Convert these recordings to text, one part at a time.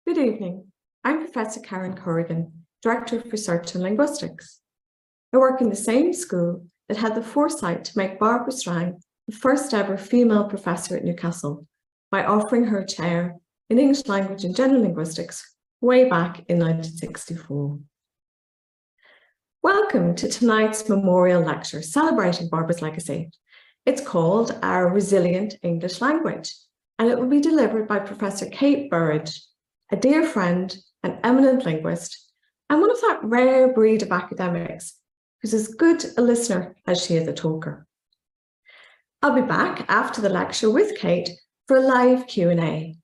Good evening. I'm Professor Corrigan, Director of Research in Linguistics. I work in the same school that had the foresight to make Barbara Strang the first ever female professor at Newcastle by offering her a chair in English language and general linguistics way back in 1964. Welcome to tonight's memorial lecture celebrating Barbara's legacy. It's called Our Resilient English Language, and it will be delivered by Professor Kate Burridge, a dear friend, an eminent linguist, and one of that rare breed of academics who's as good a listener as she is a talker. I'll be back after the lecture with Kate for a live Q&A.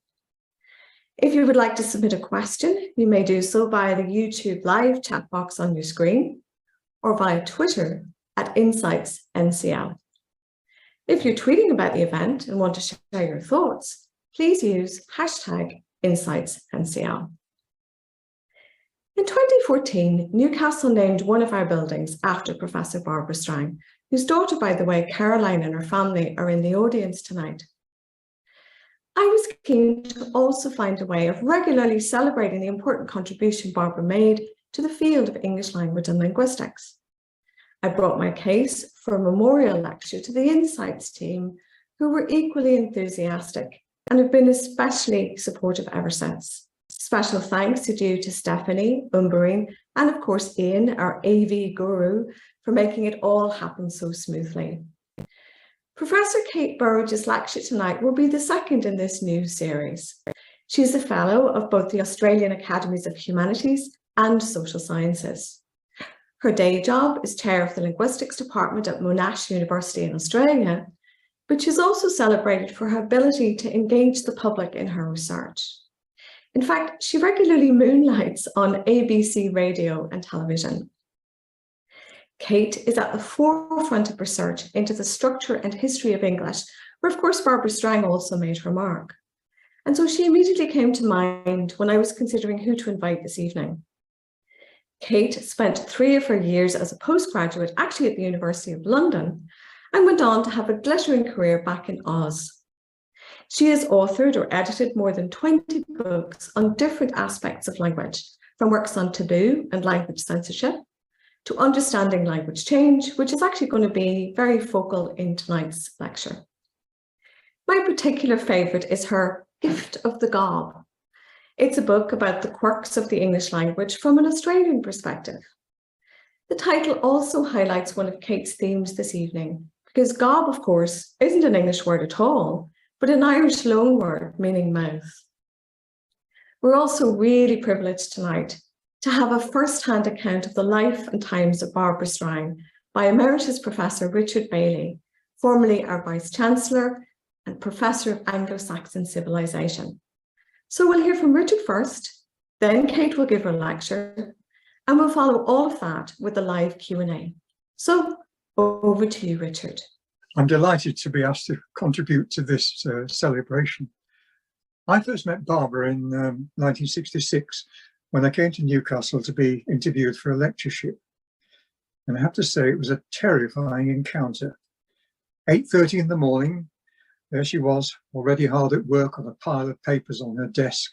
If you would like to submit a question, you may do so via the YouTube live chat box on your screen or via Twitter at InsightsNCL. If you're tweeting about the event and want to share your thoughts, please use #InsightsNCL. In 2014, Newcastle named one of our buildings after Professor Barbara Strang, whose daughter, by the way, Caroline, and her family are in the audience tonight. I was keen to also find a way of regularly celebrating the important contribution Barbara made to the field of English language and linguistics. I brought my case for a memorial lecture to the Insights team, who were equally enthusiastic and have been especially supportive ever since. Special thanks are due to Stephanie, Umberine, and of course Ian, our AV guru, for making it all happen so smoothly. Professor Kate Burridge's lecture tonight will be the second in this new series. She's a fellow of both the Australian Academies of Humanities and Social Sciences. Her day job is chair of the Linguistics Department at Monash University in Australia, but she's also celebrated for her ability to engage the public in her research. In fact, she regularly moonlights on ABC radio and television. Kate is at the forefront of research into the structure and history of English, where of course Barbara Strang also made her mark. And so she immediately came to mind when I was considering who to invite this evening. Kate spent 3 of her years as a postgraduate actually at the University of London and went on to have a glittering career back in Oz. She has authored or edited more than 20 books on different aspects of language, from works on taboo and language censorship to understanding language change, which is actually going to be very focal in tonight's lecture. My particular favourite is her Gift of the Gob. It's a book about the quirks of the English language from an Australian perspective. The title also highlights one of Kate's themes this evening, because gob, of course, isn't an English word at all, but an Irish loanword meaning mouth. We're also really privileged tonight to have a first-hand account of the life and times of Barbara Strang by Emeritus Professor Richard Bailey, formerly our Vice-Chancellor and Professor of Anglo-Saxon Civilization. So we'll hear from Richard first, then Kate will give her lecture, and we'll follow all of that with a live Q&A. So over to you, Richard. I'm delighted to be asked to contribute to this celebration. I first met Barbara in 1966 when I came to Newcastle to be interviewed for a lectureship. And I have to say it was a terrifying encounter. 8:30 in the morning, there she was, already hard at work on a pile of papers on her desk,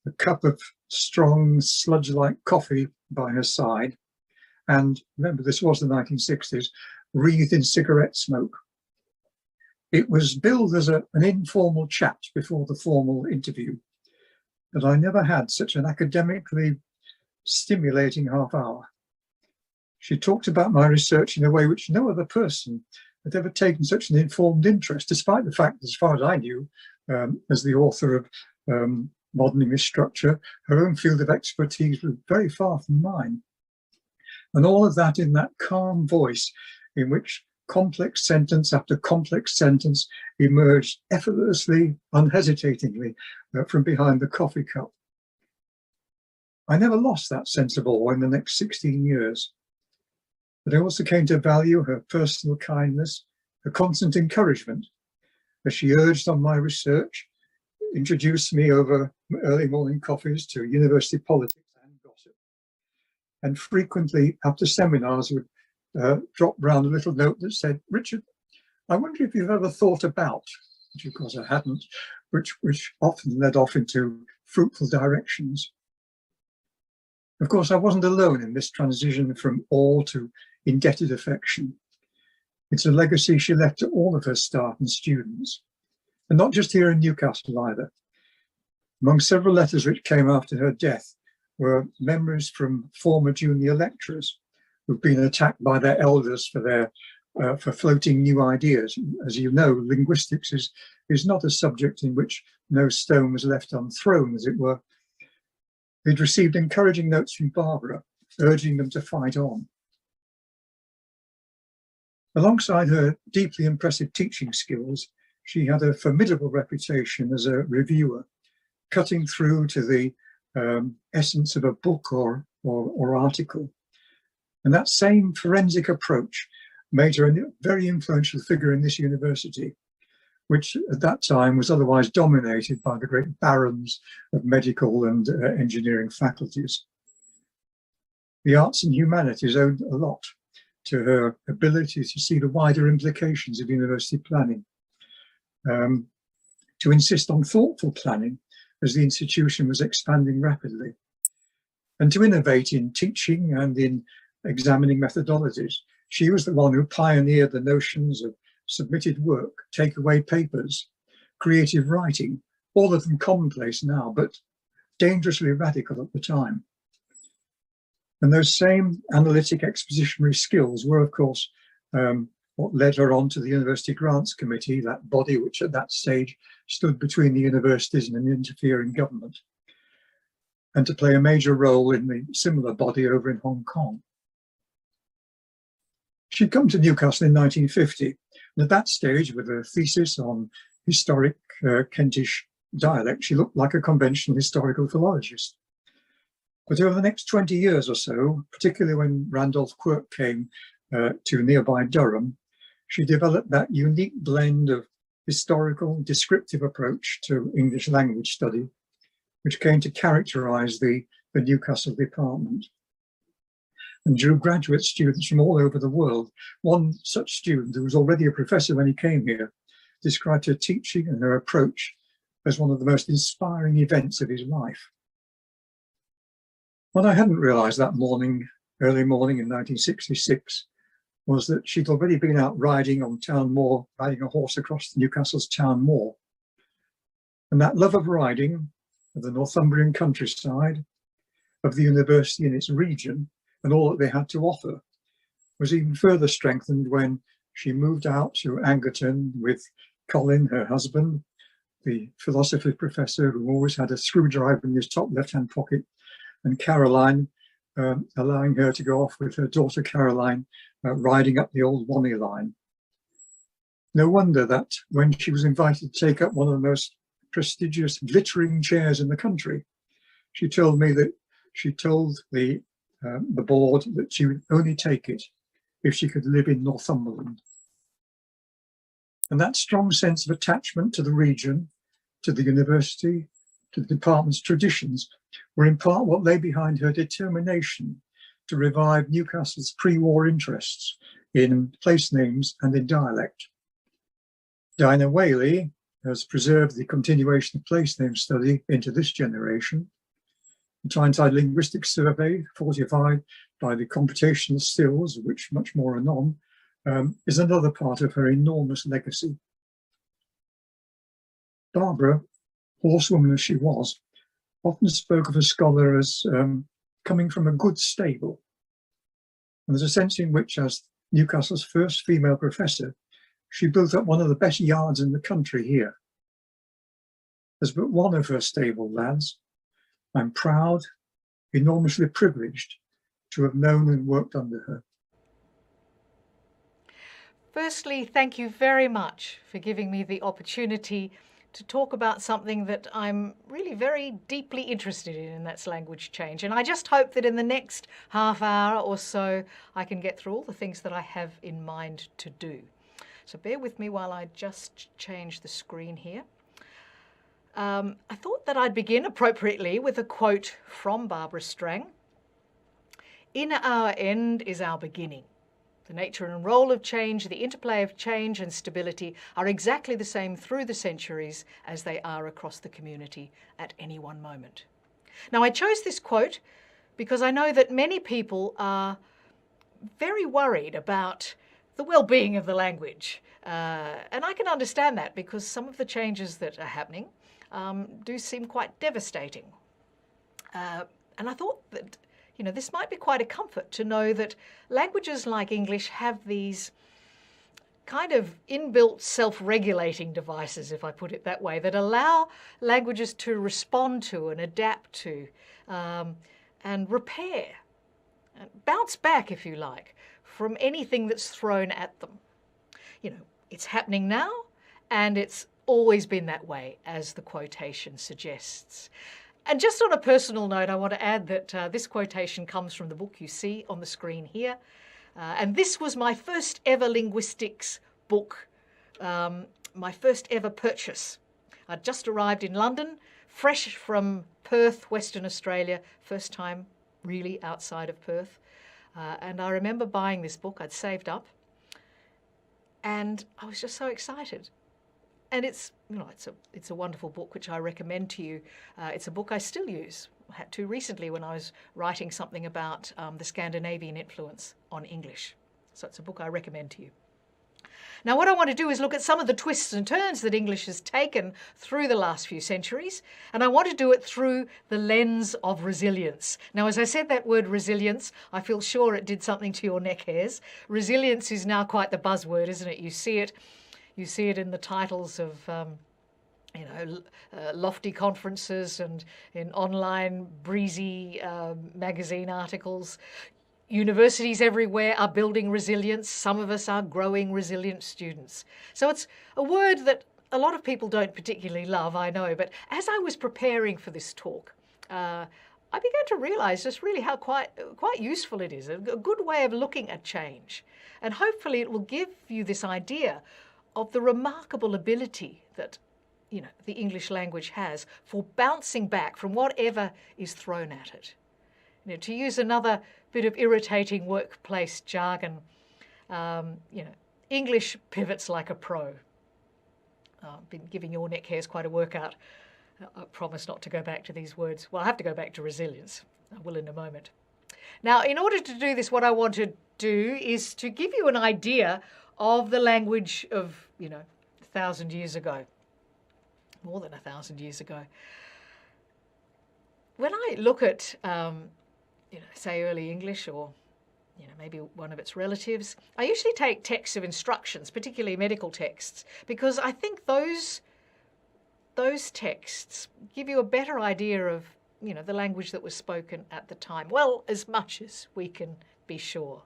a cup of strong sludge-like coffee by her side, and remember this was the 1960s, wreathed in cigarette smoke. It was billed as an informal chat before the formal interview, but I never had such an academically stimulating half hour. She talked about my research in a way which no other person had ever taken such an informed interest, despite the fact, as far as I knew, as the author of Modern English Structure, her own field of expertise was very far from mine. And all of that in that calm voice in which complex sentence after complex sentence emerged effortlessly, unhesitatingly from behind the coffee cup. I never lost that sense of awe in the next 16 years. But I also came to value her personal kindness, her constant encouragement, as she urged on my research, introduced me over early morning coffees to university politics and gossip, and frequently after seminars would drop round a little note that said, "Richard, I wonder if you've ever thought about," which of course I hadn't, which often led off into fruitful directions. Of course, I wasn't alone in this transition from awe to indebted affection. It's a legacy she left to all of her staff and students, and not just here in Newcastle either. Among several letters which came after her death were memories from former junior lecturers who've been attacked by their elders for floating new ideas. As you know, linguistics is not a subject in which no stone was left unthrown, as it were. They'd received encouraging notes from Barbara, urging them to fight on. Alongside her deeply impressive teaching skills, she had a formidable reputation as a reviewer, cutting through to the essence of a book or article. And that same forensic approach made her a very influential figure in this university, which at that time was otherwise dominated by the great barons of medical and engineering faculties. The arts and humanities owed a lot to her ability to see the wider implications of university planning, to insist on thoughtful planning as the institution was expanding rapidly, and to innovate in teaching and in examining methodologies. She was the one who pioneered the notions of submitted work, takeaway papers, creative writing, all of them commonplace now, but dangerously radical at the time. And those same analytic expositionary skills were, of course, what led her on to the University Grants Committee, that body which at that stage stood between the universities and an interfering government, and to play a major role in the similar body over in Hong Kong. She'd come to Newcastle in 1950, and at that stage, with a thesis on historic Kentish dialect, she looked like a conventional historical philologist. But over the next 20 years or so, particularly when Randolph Quirk came to nearby Durham, she developed that unique blend of historical, descriptive approach to English language study, which came to characterize the Newcastle department, and drew graduate students from all over the world. One such student, who was already a professor when he came here, described her teaching and her approach as one of the most inspiring events of his life. What I hadn't realized that morning, early morning in 1966, was that she'd already been out riding on Town Moor, riding a horse across Newcastle's Town Moor. And that love of riding, of the Northumbrian countryside, of the university and its region, and all that they had to offer, was even further strengthened when she moved out to Angerton with Colin, her husband, the philosophy professor who always had a screwdriver in his top left-hand pocket, and Caroline, allowing her to go off with her daughter Caroline, riding up the old Wanney line. No wonder that when she was invited to take up one of the most prestigious glittering chairs in the country, she told me that she told the board that she would only take it if she could live in Northumberland. And that strong sense of attachment to the region, to the university, to the department's traditions, were in part what lay behind her determination to revive Newcastle's pre-war interests in place names and in dialect. Dinah Whaley has preserved the continuation of place name study into this generation. The Tyneside Linguistics Survey, fortified by the computational stills, of which much more anon, is another part of her enormous legacy. Barbara, horsewoman as she was, often spoke of a scholar as coming from a good stable. And there's a sense in which, as Newcastle's first female professor, she built up one of the best yards in the country here. As but one of her stable lads, I'm proud, enormously privileged to have known and worked under her. Firstly, thank you very much for giving me the opportunity to talk about something that I'm really very deeply interested in, and that's language change. And I just hope that in the next half hour or so, I can get through all the things that I have in mind to do. So bear with me while I just change the screen here. I thought that I'd begin appropriately with a quote from Barbara Strang. "In our end is our beginning. The nature and role of change, the interplay of change and stability are exactly the same through the centuries as they are across the community at any one moment. Now, I chose this quote because I know that many people are very worried about the well-being of the language. And I can understand that because some of the changes that are happening do seem quite devastating. And I thought that, this might be quite a comfort to know that languages like English have these kind of inbuilt self-regulating devices, if I put it that way, that allow languages to respond to and adapt to and repair, and bounce back, if you like, from anything that's thrown at them. It's happening now, and it's always been that way, as the quotation suggests. And just on a personal note, I want to add that this quotation comes from the book you see on the screen here. And this was my first ever linguistics book, my first ever purchase. I'd just arrived in London, fresh from Perth, Western Australia, first time really outside of Perth. And I remember buying this book. I'd saved up, and I was just so excited. And it's a wonderful book which I recommend to you. It's a book I still use. I had to recently when I was writing something about the Scandinavian influence on English. So it's a book I recommend to you. Now, what I want to do is look at some of the twists and turns that English has taken through the last few centuries, and I want to do it through the lens of resilience. Now, as I said that word resilience, I feel sure it did something to your neck hairs. Resilience is now quite the buzzword, isn't it? You see it in the titles of lofty conferences and in online breezy magazine articles. Universities everywhere are building resilience. Some of us are growing resilient students. So it's a word that a lot of people don't particularly love, I know, but as I was preparing for this talk, I began to realise just really how quite useful it is, a good way of looking at change. And hopefully it will give you this idea of the remarkable ability that the English language has for bouncing back from whatever is thrown at it. To use another bit of irritating workplace jargon, English pivots like a pro. I've been giving your neck hairs quite a workout. I promise not to go back to these words. Well, I have to go back to resilience. I will in a moment. Now, in order to do this, what I want to do is to give you an idea of the language of, 1,000 years ago, more than 1,000 years ago. When I look at, say early English or, maybe one of its relatives, I usually take texts of instructions, particularly medical texts, because I think those texts give you a better idea of, the language that was spoken at the time. Well, as much as we can be sure.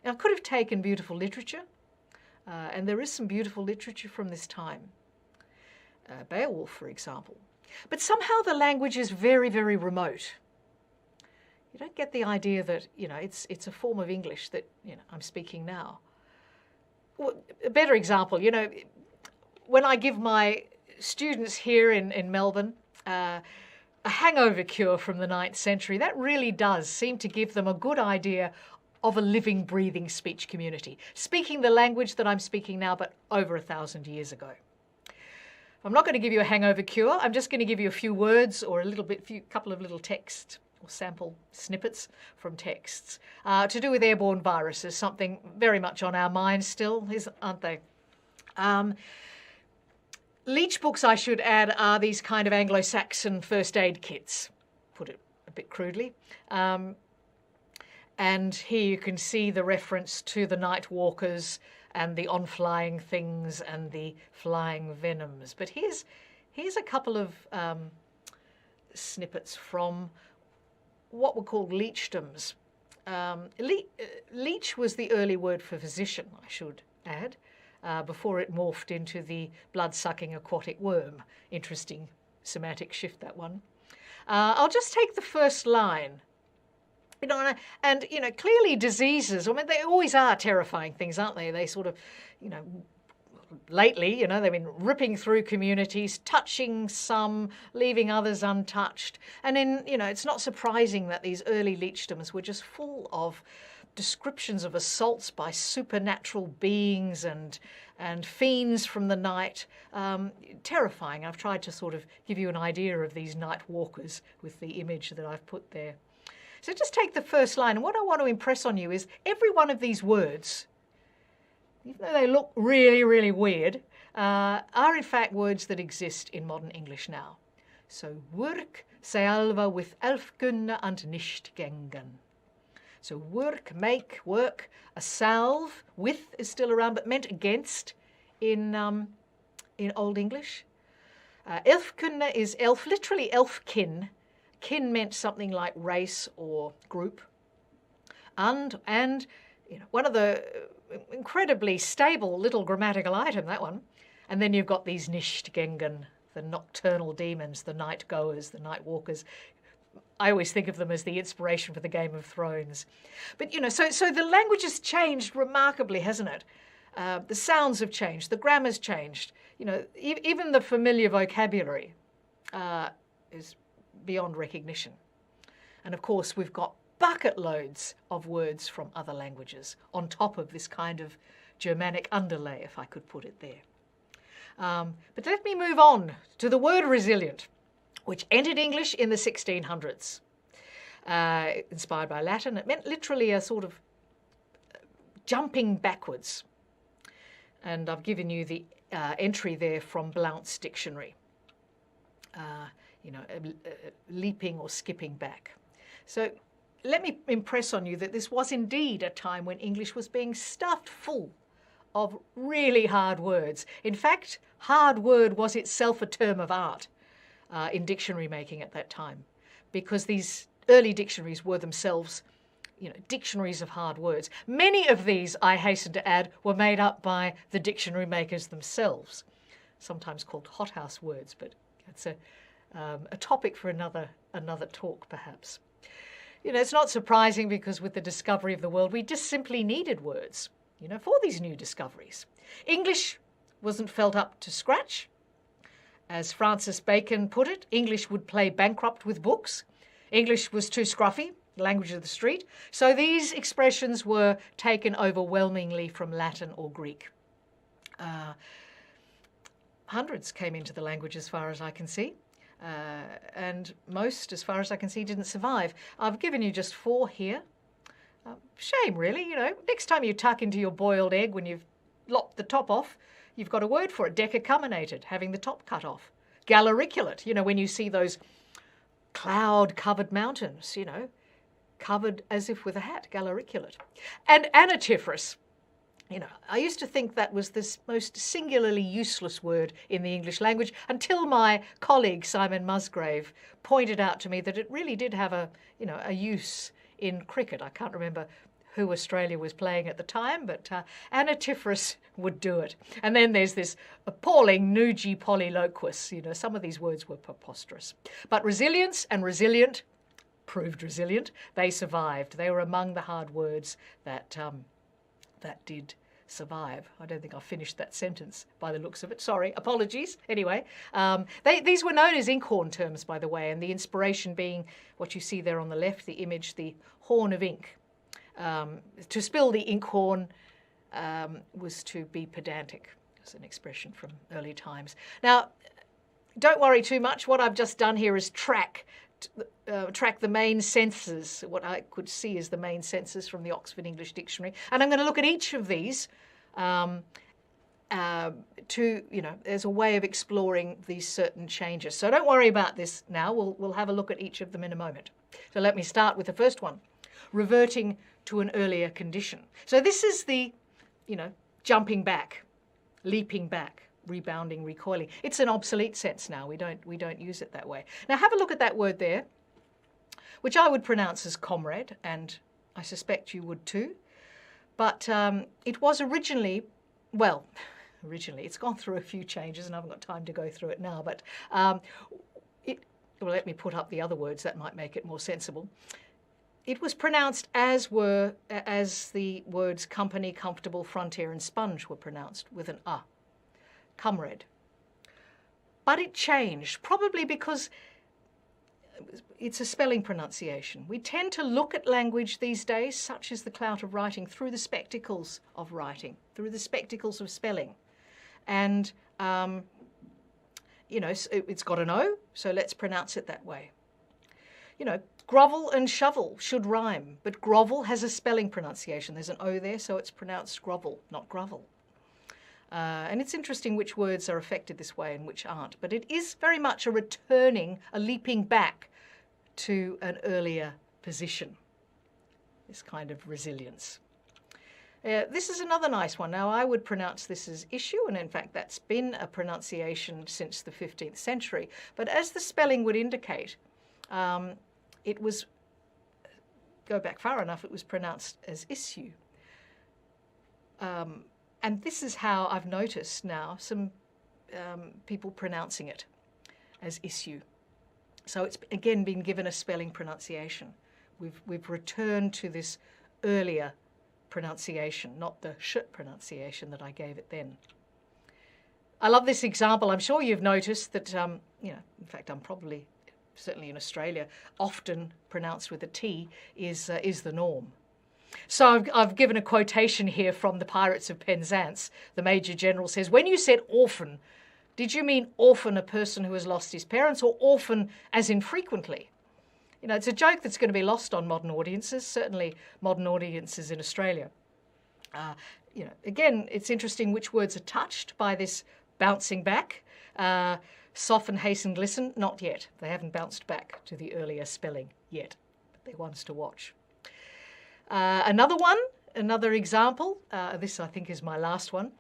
Now, I could have taken beautiful literature, and there is some beautiful literature from this time. Beowulf, for example. But somehow the language is very, very remote. You don't get the idea that, it's a form of English that, I'm speaking now. Well, a better example, when I give my students here in Melbourne a hangover cure from the 9th century, that really does seem to give them a good idea of a living, breathing speech community, speaking the language that I'm speaking now, but over 1,000 years ago. I'm not going to give you a hangover cure. I'm just going to give you a few words or couple of little texts or sample snippets from texts to do with airborne viruses, something very much on our minds still, aren't they? Leech books, I should add, are these kind of Anglo-Saxon first aid kits, put it a bit crudely. And here you can see the reference to the Nightwalkers and the on-flying things and the flying venoms. But here's a couple of snippets from what were called leechdoms. Leech was the early word for physician, I should add, before it morphed into the blood-sucking aquatic worm. Interesting semantic shift, that one. I'll just take the first line. Clearly diseases, they always are terrifying things, aren't they? They sort of, lately, they've been ripping through communities, touching some, leaving others untouched. And it's not surprising that these early leechdoms were just full of descriptions of assaults by supernatural beings and fiends from the night. Terrifying. I've tried to sort of give you an idea of these Nightwalkers with the image that I've put there. So just take the first line, and what I want to impress on you is every one of these words, even though they look really, really weird, are in fact words that exist in modern English now. So work, salva with elfkunde and nicht gängen. So work, make, work. A salve, with is still around, but meant against in Old English. Elfkunde is elf, literally elfkin. Kin meant something like race or group. And you know, one of the incredibly stable little grammatical item, that one. And then you've got these nicht gängen, the nocturnal demons, the night goers, the night walkers. I always think of them as the inspiration for the Game of Thrones. But, you know, so the language has changed remarkably, hasn't it? The sounds have changed, the grammar's changed. You know, even the familiar vocabulary is beyond recognition. And of course, we've got bucket loads of words from other languages on top of this kind of Germanic underlay, if I could put it there. But let me move on to the word resilient, which entered English in the 1600s. Inspired by Latin, it meant literally a sort of jumping backwards. And I've given you the entry there from Blount's dictionary. You know, leaping or skipping back. So let me impress on you that this was indeed a time when English was being stuffed full of really hard words. In fact, hard word was itself a term of art in dictionary making at that time, because these early dictionaries were themselves, you know, dictionaries of hard words. Many of these, I hasten to add, were made up by the dictionary makers themselves, sometimes called hothouse words, but it's a topic for another talk, perhaps. You know, it's not surprising because with the discovery of the world, we just simply needed words, you know, for these new discoveries. English wasn't felt up to scratch. As Francis Bacon put it, English would play bankrupt with books. English was too scruffy, language of the street. So these expressions were taken overwhelmingly from Latin or Greek. Hundreds came into the language as far as I can see. And most, as far as I can see, didn't survive. I've given you just 4 here. Shame, really, you know. Next time you tuck into your boiled egg when you've lopped the top off, you've got a word for it, decacuminated, having the top cut off. Galericulate, you know, when you see those cloud-covered mountains, you know, covered as if with a hat, galericulate. And anatiphorous. You know, I used to think that was the most singularly useless word in the English language until my colleague Simon Musgrave pointed out to me that it really did have a, you know, a use in cricket. I can't remember who Australia was playing at the time, but anatiphorous would do it. And then there's this appalling Nuji polyloquus. You know, some of these words were preposterous. But resilience and resilient proved resilient. They survived. They were among the hard words that did survive. I don't think I finished that sentence by the looks of it. Sorry, apologies. Anyway, these were known as Incorn terms, by the way, and the inspiration being what you see there on the left, the image, the horn of ink. To spill the inkhorn was to be pedantic. It's an expression from early times. Now, don't worry too much. What I've just done here is track the main senses, what I could see as the main senses from the Oxford English Dictionary. And I'm going to look at each of these you know, as a way of exploring these certain changes. So don't worry about this now. We'll have a look at each of them in a moment. So let me start with the first one, reverting to an earlier condition. So this is the, you know, jumping back, leaping back, rebounding, recoiling. It's an obsolete sense now. We don't use it that way. Now have a look at that word there, which I would pronounce as comrade, and I suspect you would too. But it was originally, it's gone through a few changes, and I haven't got time to go through it now. But well, let me put up the other words that might make it more sensible. It was pronounced as the words company, comfortable, frontier, and sponge were pronounced with an a. Comrade. But it changed, probably because it's a spelling pronunciation. We tend to look at language these days, such as the clout of writing, through the spectacles of writing, through the spectacles of spelling. And, you know, it's got an O, so let's pronounce it that way. You know, grovel and shovel should rhyme, but grovel has a spelling pronunciation. There's an O there, so it's pronounced grovel, not grovel. And it's interesting which words are affected this way and which aren't, but it is very much a returning, a leaping back to an earlier position, this kind of resilience. This is another nice one. Now, I would pronounce this as issue, and in fact that's been a pronunciation since the 15th century, but as the spelling would indicate, it was, go back far enough, it was pronounced as issue. And this is how I've noticed now some people pronouncing it as issue. So it's again been given a spelling pronunciation. We've returned to this earlier pronunciation, not the sh pronunciation that I gave it then. I love this example. I'm sure you've noticed that, you know, in fact, I'm probably, certainly in Australia, often pronounced with a T is the norm. So I've given a quotation here from the Pirates of Penzance. The Major General says, "When you said orphan, did you mean orphan, a person who has lost his parents, or orphan as in frequently?" You know, it's a joke that's going to be lost on modern audiences, certainly modern audiences in Australia. You know, again, it's interesting which words are touched by this bouncing back. Soften, hasten, glisten, not yet. They haven't bounced back to the earlier spelling yet, but they're ones to watch. Another example, this I think is my last one.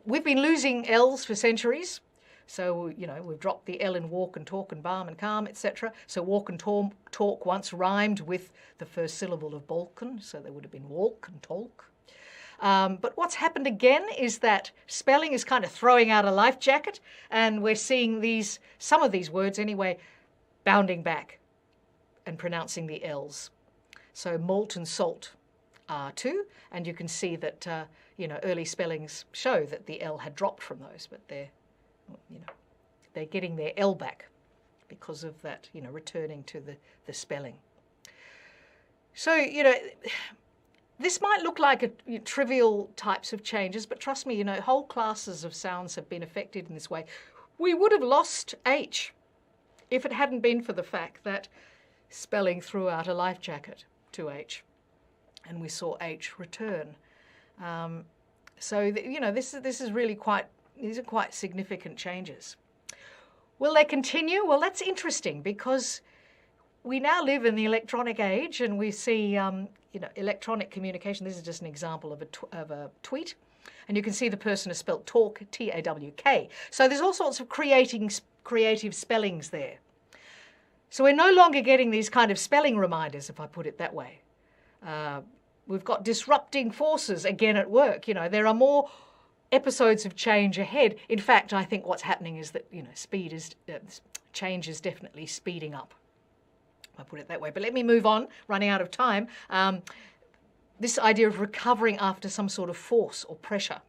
We've been losing L's for centuries. So, you know, we've dropped the L in walk and talk and balm and calm, etc. So walk and talk once rhymed with the first syllable of Balkan, so there would have been walk and talk. But what's happened again is that spelling is kind of throwing out a life jacket, and we're seeing these, some of these words anyway, bounding back and pronouncing the L's. So malt and salt are two, and you can see that you know, early spellings show that the L had dropped from those, but they're, you know, they're getting their L back because of that, you know, returning to the spelling. So, you know, this might look like trivial types of changes, but trust me, you know, whole classes of sounds have been affected in this way. We would have lost H if it hadn't been for the fact that spelling threw out a life jacket to H, and we saw H return. So, you know, this is really quite, these are quite significant changes. Will they continue? Well, that's interesting because we now live in the electronic age, and we see, you know, electronic communication. This is just an example of a tweet, and you can see the person has spelt talk, T-A-W-K. So there's all sorts of creative spellings there. So we're no longer getting these kind of spelling reminders, if I put it that way. We've got disrupting forces again at work. You know, there are more episodes of change ahead. In fact, I think what's happening is that, you know, change is definitely speeding up, if I put it that way. But let me move on, running out of time. This idea of recovering after some sort of force or pressure.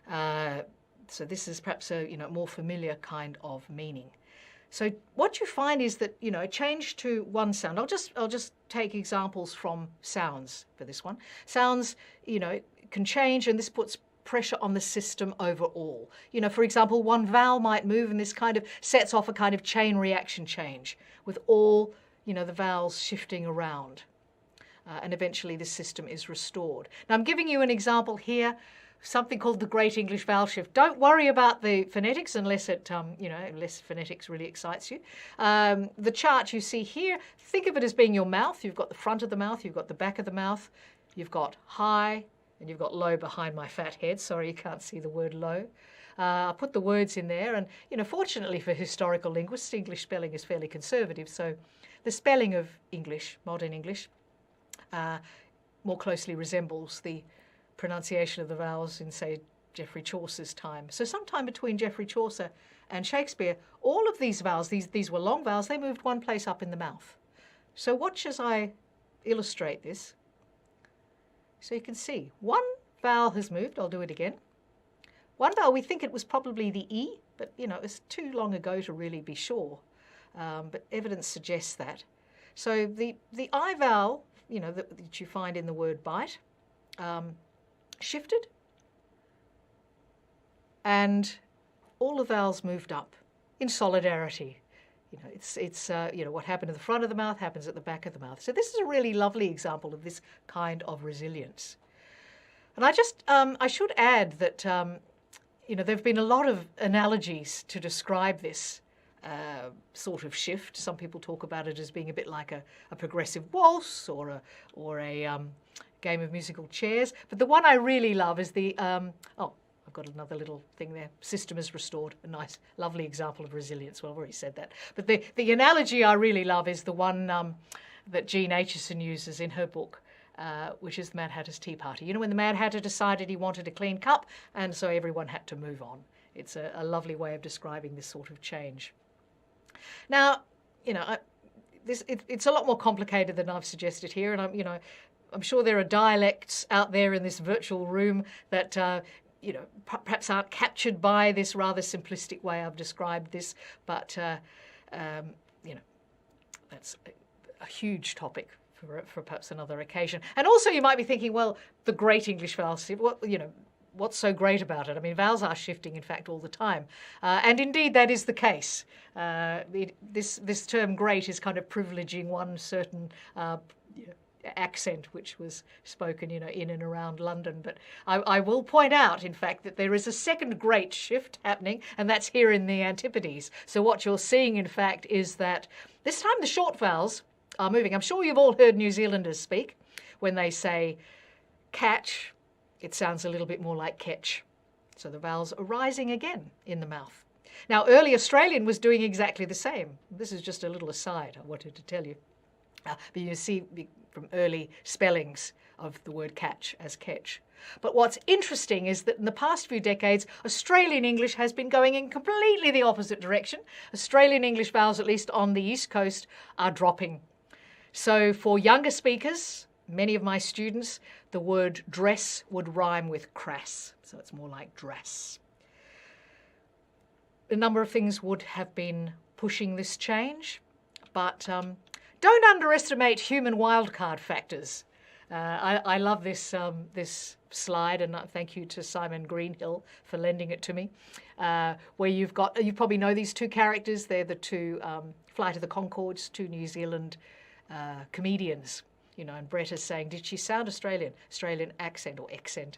So this is perhaps a, you know, more familiar kind of meaning. So what you find is that, you know, a change to one sound. I'll just take examples from sounds for this one. Sounds, you know, can change, and this puts pressure on the system overall. You know, for example, one vowel might move, and this kind of sets off a kind of chain reaction change with all, you know, the vowels shifting around. And eventually the system is restored. Now I'm giving you an example here, something called the Great English Vowel Shift. Don't worry about the phonetics unless it, you know, unless phonetics really excites you. The chart you see here, think of it as being your mouth. You've got the front of the mouth, you've got the back of the mouth, you've got high, and you've got low behind my fat head. Sorry, you can't see the word low. I'll put the words in there, and, you know, fortunately for historical linguists, English spelling is fairly conservative, so the spelling of English, modern English, more closely resembles the pronunciation of the vowels in, say, Geoffrey Chaucer's time. So sometime between Geoffrey Chaucer and Shakespeare, all of these vowels, these were long vowels, they moved one place up in the mouth. So watch as I illustrate this. So you can see one vowel has moved. I'll do it again. One vowel, we think it was probably the E, but, you know, it's too long ago to really be sure. but evidence suggests that. So the I vowel, you know, that you find in the word bite, shifted, and all the vowels moved up in solidarity. You know, it's you know, what happened at the front of the mouth happens at the back of the mouth. So this is a really lovely example of this kind of resilience. And I should add that you know, there have been a lot of analogies to describe this sort of shift. Some people talk about it as being a bit like a progressive waltz or a game of musical chairs. But the one I really love is the I've got another little thing there. System is restored. A nice, lovely example of resilience. Well, I've already said that. But the analogy I really love is the one that Jean Aitchison uses in her book, which is the Mad Hatter's Tea Party. You know, when the Mad Hatter decided he wanted a clean cup, and so everyone had to move on. It's a lovely way of describing this sort of change. Now, you know, it's a lot more complicated than I've suggested here, and I'm sure there are dialects out there in this virtual room that you know, perhaps aren't captured by this rather simplistic way I've described this, but you know, that's a huge topic for perhaps another occasion. And also you might be thinking, well, the great English vowel shift, you know, what's so great about it? I mean, vowels are shifting, in fact, all the time. And indeed, that is the case. This term great is kind of privileging one certain accent which was spoken, you know, in and around London. But I will point out, in fact, that there is a second great shift happening, and that's here in the Antipodes. So what you're seeing, in fact, is that this time the short vowels are moving. I'm sure you've all heard New Zealanders speak. When they say catch, it sounds a little bit more like catch. So the vowels are rising again in the mouth. Now, early Australian was doing exactly the same. This is just a little aside I wanted to tell you. But you see from early spellings of the word catch as catch. But what's interesting is that in the past few decades, Australian English has been going in completely the opposite direction. Australian English vowels, at least on the East Coast, are dropping. So for younger speakers, many of my students, the word dress would rhyme with crass. So it's more like dress. A number of things would have been pushing this change, but don't underestimate human wildcard factors. I love this this slide, and thank you to Simon Greenhill for lending it to me, where you probably know these two characters. They're the two Flight of the Conchords, two New Zealand comedians. You know, and Brett is saying, did she sound Australian? Australian accent or accent?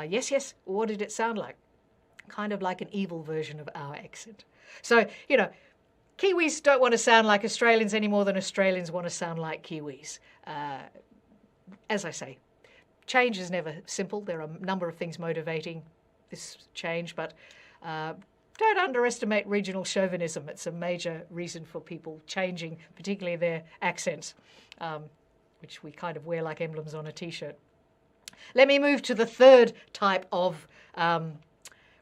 Yes, yes. What did it sound like? Kind of like an evil version of our accent. So, you know, Kiwis don't want to sound like Australians any more than Australians want to sound like Kiwis. As I say, change is never simple. There are a number of things motivating this change, but don't underestimate regional chauvinism. It's a major reason for people changing, particularly their accents, which we kind of wear like emblems on a T-shirt. Let me move to the third type of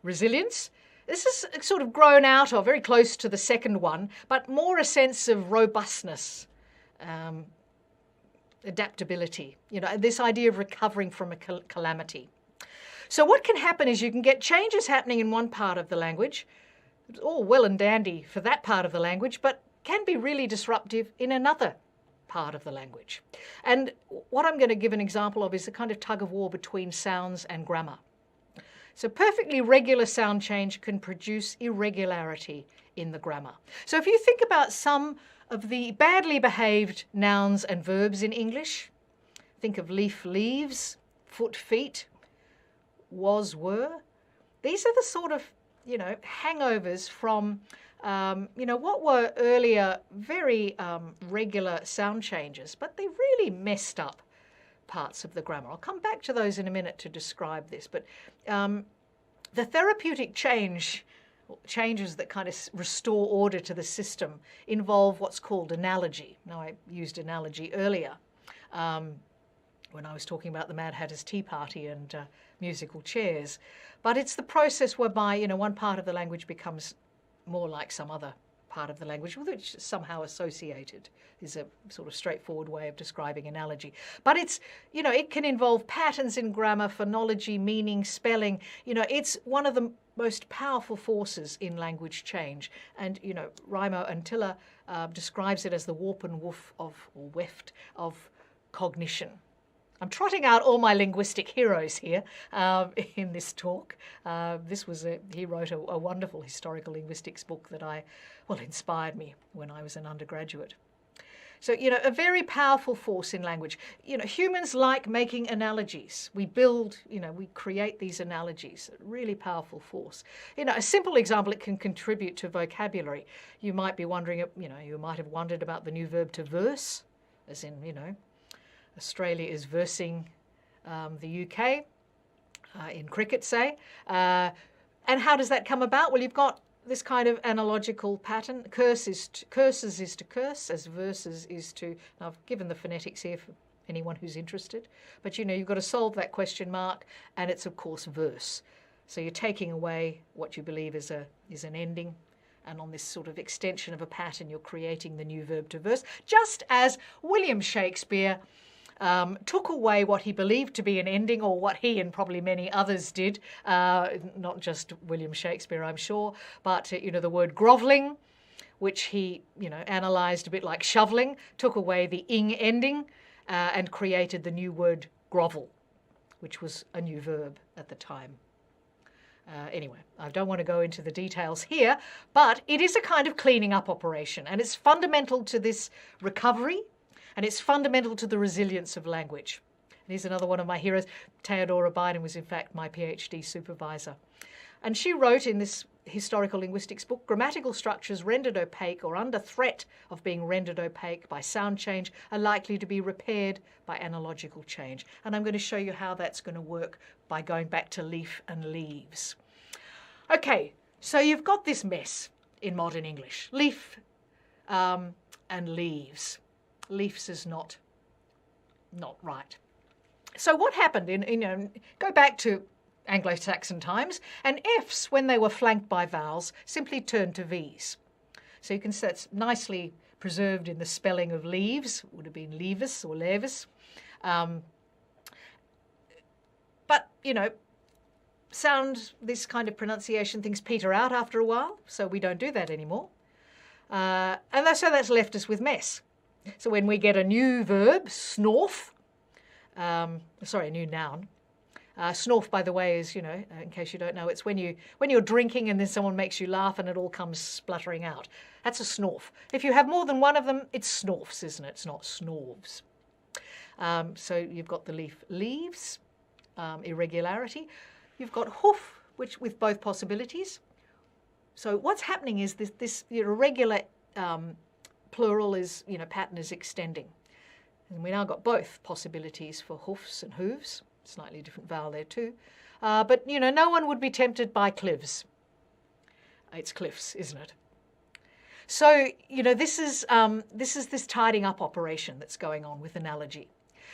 resilience. This is sort of grown out of, very close to the second one, but more a sense of robustness, adaptability, you know, this idea of recovering from a calamity. So what can happen is you can get changes happening in one part of the language, it's all well and dandy for that part of the language, but can be really disruptive in another part of the language. And what I'm going to give an example of is a kind of tug of war between sounds and grammar. So perfectly regular sound change can produce irregularity in the grammar. So if you think about some of the badly behaved nouns and verbs in English, think of leaf, leaves, foot, feet, was, were. These are the sort of, you know, hangovers from, you know, what were earlier very regular sound changes, but they really messed up parts of the grammar. I'll come back to those in a minute to describe this, but the therapeutic changes that kind of restore order to the system involve what's called analogy. Now, I used analogy earlier when I was talking about the Mad Hatter's Tea Party and musical chairs, but it's the process whereby, you know, one part of the language becomes more like some other part of the language, which is somehow associated, is a sort of straightforward way of describing analogy. But it's, you know, it can involve patterns in grammar, phonology, meaning, spelling. You know, it's one of the most powerful forces in language change. And, you know, Raimo Antilla describes it as the warp and woof of, or weft of cognition. I'm trotting out all my linguistic heroes here in this talk. He wrote a wonderful historical linguistics book that inspired me when I was an undergraduate. So, you know, a very powerful force in language. You know, humans like making analogies. We build, you know, we create these analogies, a really powerful force. You know, a simple example, it can contribute to vocabulary. You might be wondering, you know, you might have wondered about the new verb to verse, as in, you know, Australia is versing the UK in cricket, say. And how does that come about? Well, you've got this kind of analogical pattern. Curses is to curse, as verses is to... Now, I've given the phonetics here for anyone who's interested. But, you know, you've got to solve that question mark, and it's, of course, verse. So you're taking away what you believe is an ending, and on this sort of extension of a pattern, you're creating the new verb to verse, just as William Shakespeare took away what he believed to be an ending, or what he and probably many others did, not just William Shakespeare, I'm sure, but, you know, the word grovelling, which he, you know, analysed a bit like shoveling, took away the ing ending and created the new word grovel, which was a new verb at the time. Anyway, I don't want to go into the details here, but it is a kind of cleaning up operation, and it's fundamental to this recovery, and it's fundamental to the resilience of language. And here's another one of my heroes. Teodora Biden was, in fact, my PhD supervisor. And she wrote in this historical linguistics book, grammatical structures rendered opaque or under threat of being rendered opaque by sound change are likely to be repaired by analogical change. And I'm going to show you how that's going to work by going back to leaf and leaves. Okay, so you've got this mess in modern English. Leaf and leaves. Leaves is not right. So what happened go back to Anglo-Saxon times, and Fs, when they were flanked by vowels, simply turned to Vs. So you can see that's nicely preserved in the spelling of leaves. It would have been levis or levis. But, you know, this kind of pronunciation, things peter out after a while, so we don't do that anymore. So that's left us with mess. So when we get a new verb, snorf, a new noun. Snorf, by the way, is, you know, in case you don't know, it's when you're drinking and then someone makes you laugh and it all comes spluttering out. That's a snorf. If you have more than one of them, it's snorfs, isn't it? It's not snorves. So you've got the leaf leaves, irregularity. You've got hoof, which with both possibilities. So what's happening is this irregular plural is, you know, pattern is extending. And we now got both possibilities for hoofs and hooves, slightly different vowel there too. But, you know, no one would be tempted by cliffs. It's cliffs, isn't it? So, you know, this is this tidying up operation that's going on with analogy.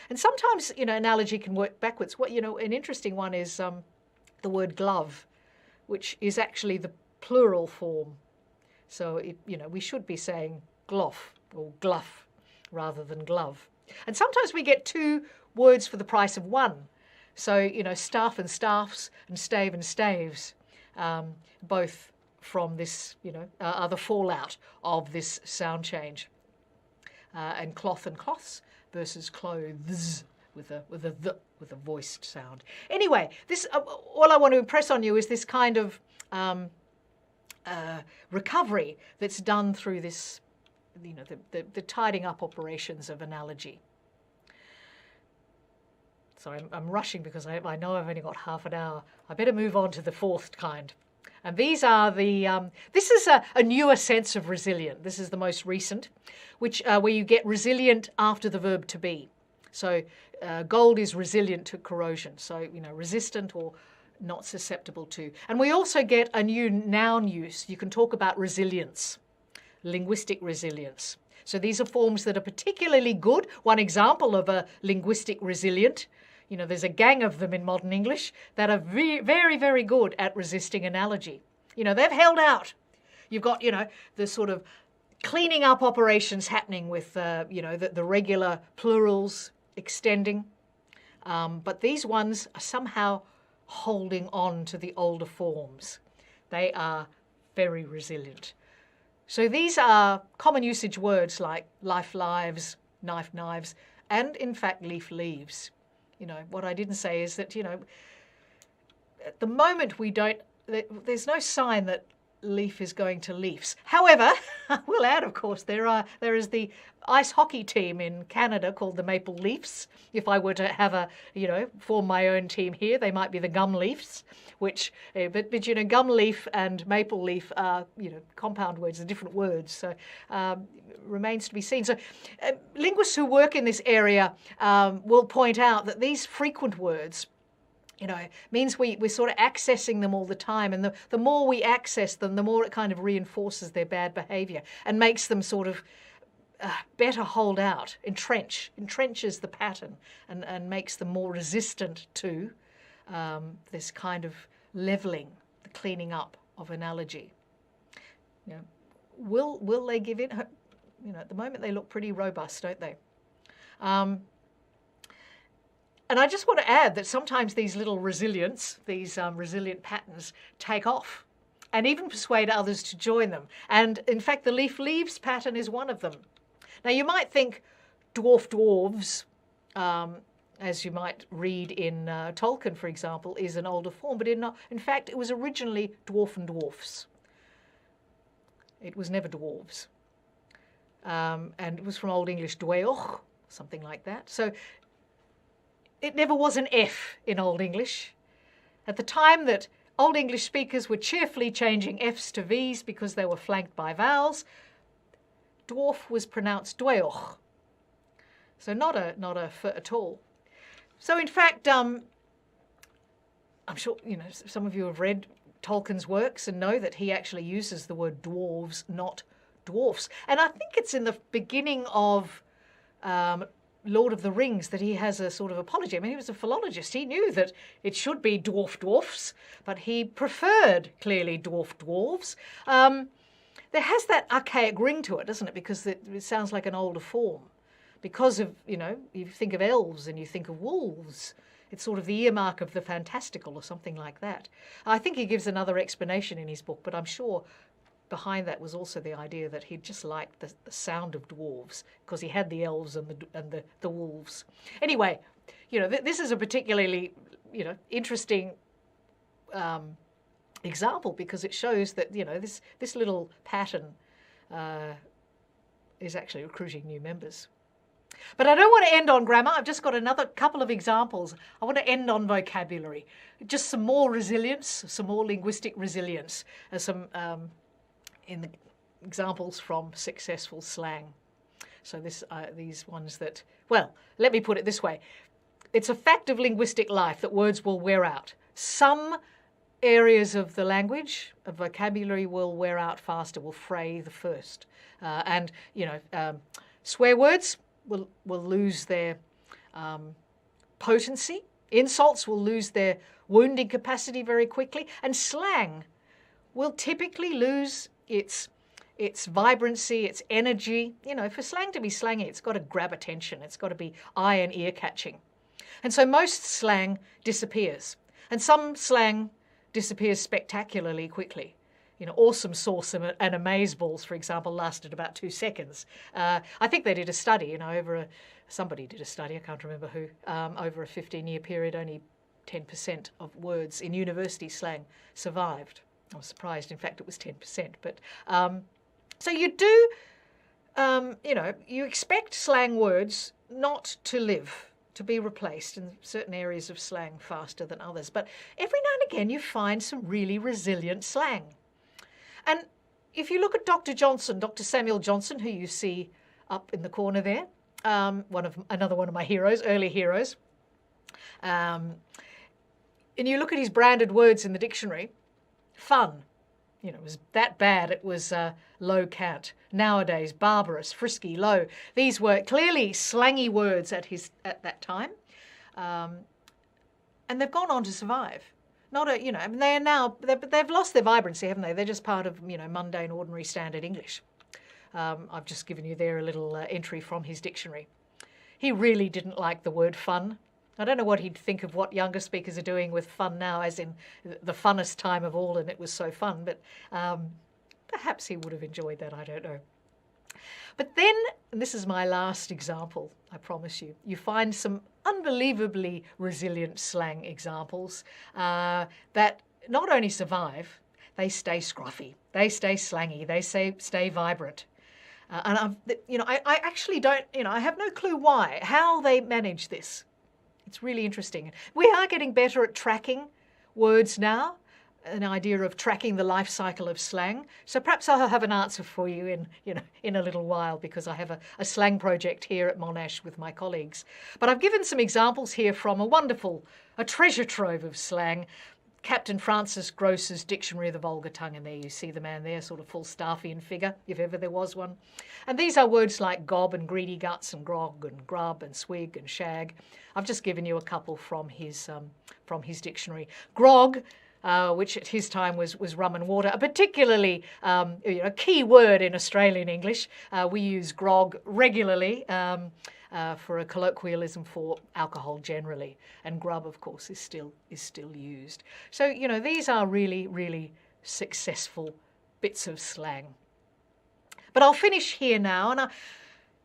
And sometimes, you know, analogy can work backwards. What, you know, an interesting one is the word glove, which is actually the plural form. So, you know, we should be saying gloff or gluff rather than glove. And sometimes we get two words for the price of one. So, you know, staff and staffs and stave and staves, both from this, you know, are the fallout of this sound change. And cloth and cloths versus clothes with a voiced sound. Anyway, this all I want to impress on you is this kind of recovery that's done through this, you know, the tidying up operations of analogy. Sorry, I'm rushing because I know I've only got half an hour. I better move on to the fourth kind. And these are this is a newer sense of resilient. This is the most recent, which where you get resilient after the verb to be. So gold is resilient to corrosion. So, you know, resistant or not susceptible to. And we also get a new noun use. You can talk about resilience, linguistic resilience. So these are forms that are particularly good. One example of a linguistic resilient, you know, there's a gang of them in modern English that are very, very good at resisting analogy. You know, they've held out. You've got, you know, the sort of cleaning up operations happening with, you know, the regular plurals extending. But these ones are somehow holding on to the older forms. They are very resilient. So these are common usage words like life, lives, knife, knives, and in fact leaf, leaves. You know, what I didn't say is that, you know, at the moment there's no sign that leaf is going to leafs. However, I will add, of course, there is the ice hockey team in Canada called the Maple Leafs. If I were to have form my own team here, they might be the Gum Leafs, which, but you know, gum leaf and maple leaf are, you know, compound words, are different words. So remains to be seen. So linguists who work in this area will point out that these frequent words, you know, means we're sort of accessing them all the time. And the more we access them, the more it kind of reinforces their bad behaviour and makes them sort of better hold out, entrenches the pattern and makes them more resistant to this kind of levelling, the cleaning up of analogy. You know, will they give in? You know, at the moment they look pretty robust, don't they? And I just want to add that sometimes these little resilience, these resilient patterns take off and even persuade others to join them. And in fact, the leaf leaves pattern is one of them. Now you might think dwarves, as you might read in Tolkien, for example, is an older form, but in fact it was originally dwarf and dwarfs. It was never dwarves. And it was from Old English dweoch, something like that. So it never was an F in Old English. At the time that Old English speakers were cheerfully changing Fs to Vs because they were flanked by vowels, dwarf was pronounced dweoch. So not a F at all. So in fact, I'm sure, you know, some of you have read Tolkien's works and know that he actually uses the word dwarves, not dwarfs. And I think it's in the beginning of Lord of the Rings that he has a sort of apology. I mean, he was a philologist. He knew that it should be dwarfs, but he preferred clearly dwarves. There has that archaic ring to it, doesn't it? Because it sounds like an older form. Because of, you know, you think of elves and you think of wolves. It's sort of the earmark of the fantastical or something like that. I think he gives another explanation in his book, but I'm sure behind that was also the idea that he just liked the sound of dwarves because he had the elves and the wolves. Anyway, you know, this is a particularly, you know, interesting example because it shows that, you know, this little pattern is actually recruiting new members. But I don't want to end on grammar. I've just got another couple of examples. I want to end on vocabulary. Just some more resilience, some more linguistic resilience, some in the examples from successful slang. So these ones that, well, let me put it this way. It's a fact of linguistic life that words will wear out. Some areas of the language, of vocabulary, will wear out faster, will fray the first. And, you know, swear words will lose their potency. Insults will lose their wounding capacity very quickly. And slang will typically lose its vibrancy, its energy. You know, for slang to be slangy, it's got to grab attention. It's got to be eye and ear catching. And so most slang disappears. And some slang disappears spectacularly quickly. You know, awesome, sawsome and amazeballs, for example, lasted about 2 seconds. I think they did a study, you know, somebody did a study, I can't remember who, over a 15-year period, only 10% of words in university slang survived. I was surprised, in fact, it was 10%. But so you do, you know, you expect slang words not to live, to be replaced in certain areas of slang faster than others. But every now and again you find some really resilient slang. And if you look at Dr. Samuel Johnson, who you see up in the corner there, another one of my heroes, early heroes, and you look at his branded words in the dictionary, fun, you know, it was that bad, it was low cant. Nowadays, barbarous, frisky, low. These were clearly slangy words at that time, and they've gone on to survive. You know, I mean, they've lost their vibrancy, haven't they? They're just part of, you know, mundane, ordinary, standard English. I've just given you there a little entry from his dictionary. He really didn't like the word fun. I don't know what he'd think of what younger speakers are doing with fun now, as in the funnest time of all, and it was so fun, but perhaps he would have enjoyed that, I don't know. But then, and this is my last example, I promise you, you find some unbelievably resilient slang examples that not only survive, they stay scruffy, they stay slangy, they stay vibrant. And I actually don't, I have no clue why, how they manage this. It's really interesting. We are getting better at tracking words now, an idea of tracking the life cycle of slang. So perhaps I'll have an answer for you in a little while, because I have a slang project here at Monash with my colleagues. But I've given some examples here from a treasure trove of slang, Captain Francis Gross's Dictionary of the Vulgar Tongue, and there you see the man there, sort of Falstaffian figure, if ever there was one. And these are words like gob and greedy guts and grog and grub and swig and shag. I've just given you a couple from his dictionary. Grog, which at his time was rum and water, a particularly a key word in Australian English. We use grog regularly for a colloquialism for alcohol generally, and grub, of course, is still used. So these are really, really successful bits of slang. But I'll finish here now, and I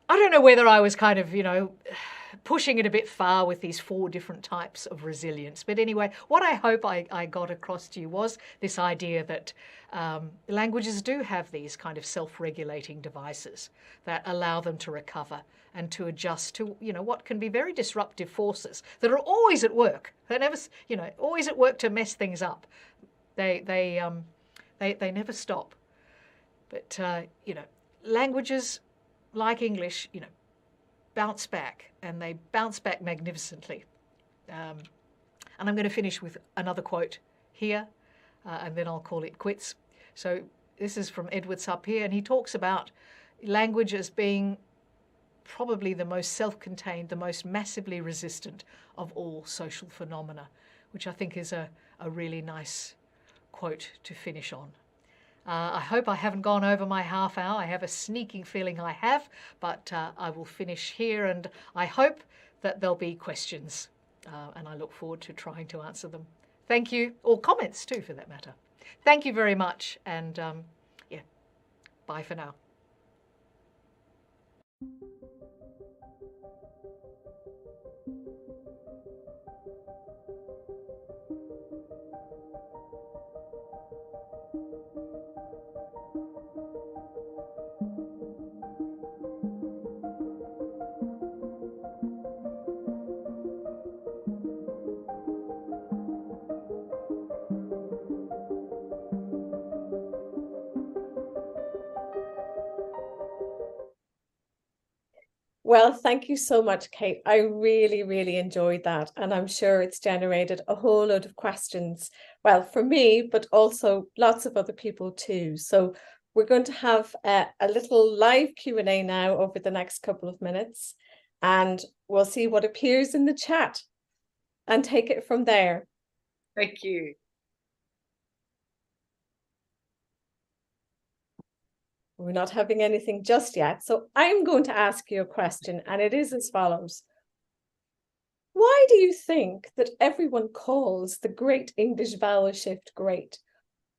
don't know whether I was kind of pushing it a bit far with these 4 different types of resilience. But anyway, what I hope I got across to you was this idea that languages do have these kind of self-regulating devices that allow them to recover and to adjust to what can be very disruptive forces that are always at work. They're never always at work to mess things up. They never stop. But languages like English, bounce back, and they bounce back magnificently. And I'm going to finish with another quote here, and then I'll call it quits. So this is from Edward Sapir, and he talks about language as being probably the most self-contained, the most massively resistant of all social phenomena, which I think is a really nice quote to finish on. I hope I haven't gone over my half hour. I have a sneaking feeling I have, but I will finish here, and I hope that there'll be questions, and I look forward to trying to answer them. Thank you, or comments too, for that matter. Thank you very much, and bye for now. Well, thank you so much, Kate. I really, really enjoyed that. And I'm sure it's generated a whole load of questions, well, for me, but also lots of other people too. So we're going to have a little live Q&A now over the next couple of minutes, and we'll see what appears in the chat and take it from there. Thank you. We're not having anything just yet. So I'm going to ask you a question, and it is as follows. Why do you think that everyone calls the Great English Vowel Shift great?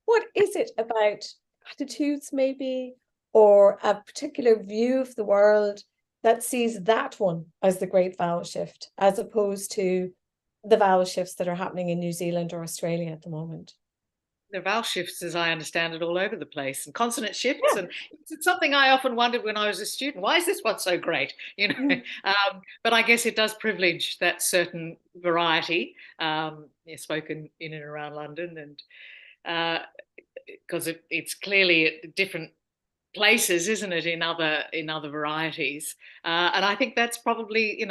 What is it about attitudes maybe, or a particular view of the world that sees that one as the Great Vowel Shift, as opposed to the vowel shifts that are happening in New Zealand or Australia at the moment? There are vowel shifts, as I understand it, all over the place, and consonant shifts. Yeah. And it's something I often wondered when I was a student. Why is this one so great? But I guess it does privilege that certain variety spoken in and around London, and because it's clearly at different places, isn't it, in other varieties? And I think that's probably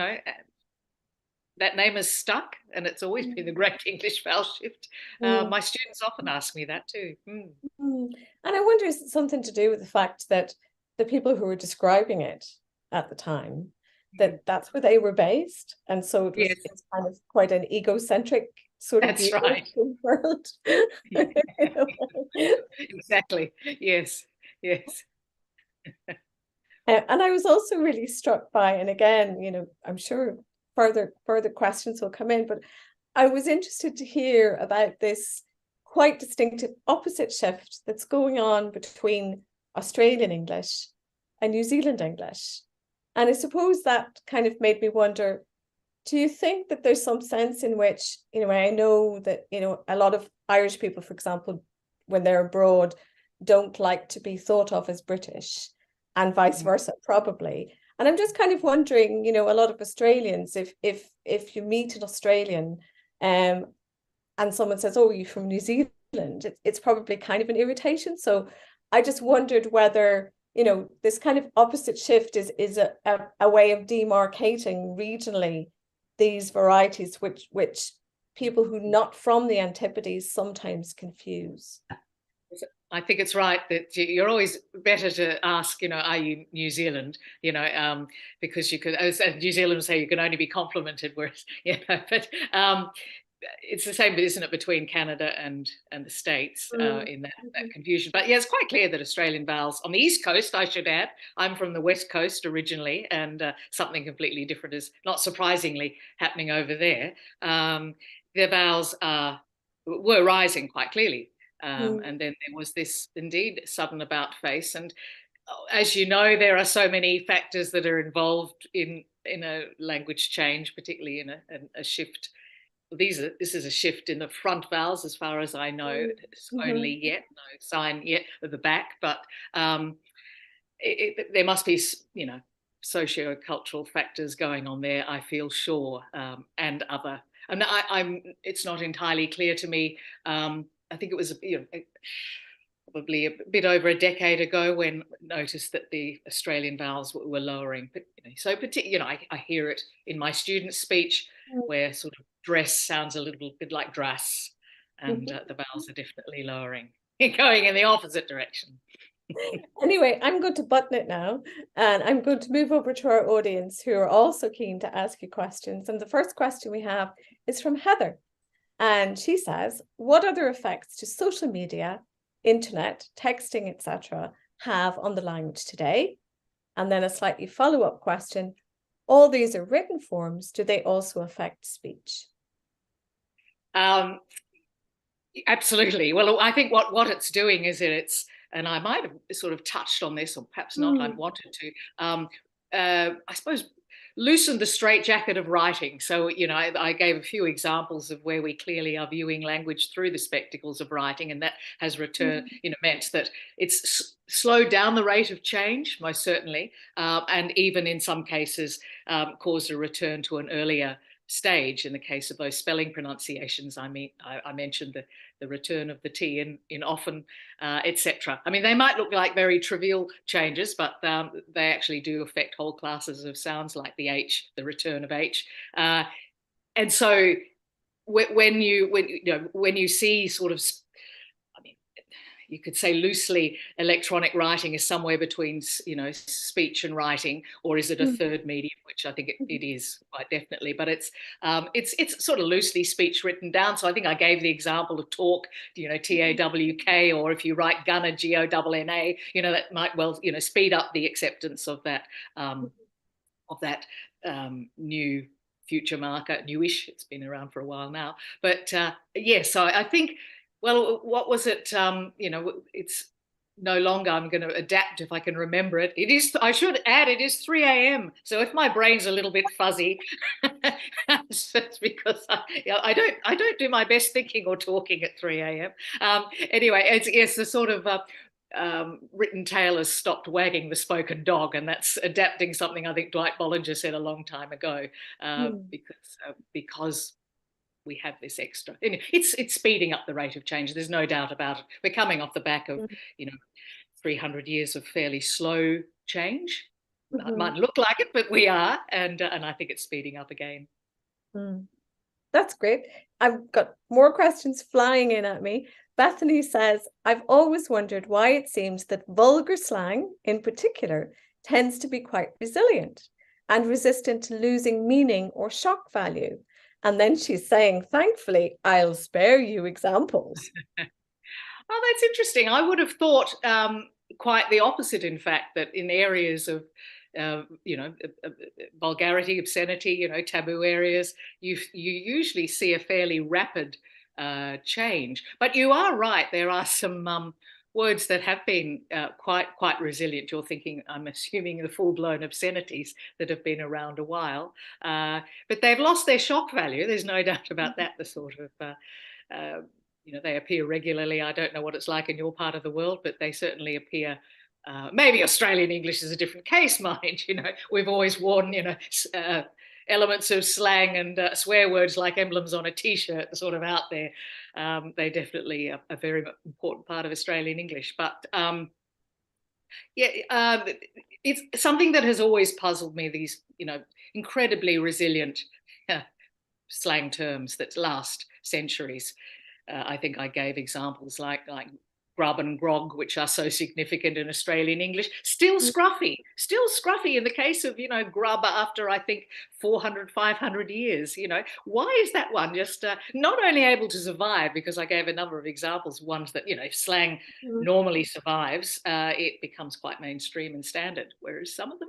that name is stuck, and it's always been the Great English Vowel Shift. My students often ask me that too. And I wonder, is it something to do with the fact that the people who were describing it at the time, that's where they were based, and so it's kind of quite an egocentric sort of view of the world. Exactly. Yes. And I was also really struck by, and again, I'm sure further questions will come in, but I was interested to hear about this quite distinctive opposite shift that's going on between Australian English and New Zealand English. And I suppose that kind of made me wonder, do you think that there's some sense in which, I know that, a lot of Irish people, for example, when they're abroad, don't like to be thought of as British, and vice versa, probably. And I'm just kind of wondering, a lot of Australians, if you meet an Australian and someone says, oh, you're from New Zealand, it's probably kind of an irritation. So I just wondered whether, this kind of opposite shift is a way of demarcating regionally these varieties, which people who are not from the Antipodes sometimes confuse. I think it's right that you're always better to ask, are you New Zealand? Because you could, as New Zealanders say, you can only be complimented, whereas, but it's the same, isn't it, between Canada and the States in that confusion. But yeah, it's quite clear that Australian vowels on the East Coast, I should add, I'm from the West Coast originally, and something completely different is not surprisingly happening over there. The vowels were rising quite clearly. And then there was this indeed sudden about face. And as you know, there are so many factors that are involved in a language change, particularly in a shift. This is a shift in the front vowels, as far as I know. It's only yet, no sign yet of the back, but there must be, socio-cultural factors going on there, I feel sure, and other. And it's not entirely clear to me. I think it was, probably a bit over a decade ago when I noticed that the Australian vowels were lowering. But I hear it in my students' speech, where sort of dress sounds a little bit like dress, and the vowels are definitely lowering, going in the opposite direction. Anyway, I'm going to button it now, and I'm going to move over to our audience, who are also keen to ask you questions. And the first question we have is from Heather. And she says, what other effects do social media, internet, texting, etc. have on the language today? And then a slightly follow-up question, all these are written forms, do they also affect speech? Absolutely. Well, I think what it's doing is and I might have sort of touched on this, or perhaps not, I wanted to, I suppose, loosen the straitjacket of writing. So, I gave a few examples of where we clearly are viewing language through the spectacles of writing, and that has meant that it's slowed down the rate of change, most certainly, and even in some cases caused a return to an earlier stage. In the case of those spelling pronunciations, I mentioned the return of the T in often, etc. I mean, they might look like very trivial changes, but they actually do affect whole classes of sounds, like the H, the return of H. And so when you see sort of, you could say loosely, electronic writing is somewhere between, speech and writing, or is it a third medium, which I think it is quite definitely. But it's sort of loosely speech written down. So I think I gave the example of talk, TAWK, or if you write gunner, GONNA, that might well, speed up the acceptance of that new future marker, newish. It's been around for a while now, but so I think. Well, what was it? It's no longer. I'm going to adapt if I can remember it. It is. I should add. It is 3 a.m. So if my brain's a little bit fuzzy, it's because I don't do my best thinking or talking at 3 a.m. Anyway, it's the sort of written tale has stopped wagging the spoken dog, and that's adapting something I think Dwight Bollinger said a long time ago, because we have this extra. It's speeding up the rate of change. There's no doubt about it. We're coming off the back of 300 years of fairly slow change. It might look like it, but we are, and I think it's speeding up again. That's great. I've got more questions flying in at me. Bethany says, I've always wondered why it seems that vulgar slang in particular tends to be quite resilient and resistant to losing meaning or shock value. And then she's saying, thankfully, I'll spare you examples. Oh, that's interesting. I would have thought quite the opposite, in fact, that in areas of vulgarity, obscenity, taboo areas, you usually see a fairly rapid change. But you are right, there are some words that have been quite resilient. You're thinking, I'm assuming, the full-blown obscenities that have been around a while, but they've lost their shock value. There's no doubt about that. The sort of they appear regularly. I don't know what it's like in your part of the world, but they certainly appear. Maybe Australian English is a different case, mind. We've always worn, elements of slang and swear words like emblems on a T-shirt, sort of out there. They definitely are a very important part of Australian English. But it's something that has always puzzled me. These, incredibly resilient slang terms that last centuries. I think I gave examples like grub and grog, which are so significant in Australian English. Still scruffy in the case of, grub after, I think, 400, 500 years. Why is that one just not only able to survive, because I gave a number of examples, ones that, slang normally survives, it becomes quite mainstream and standard, whereas some of them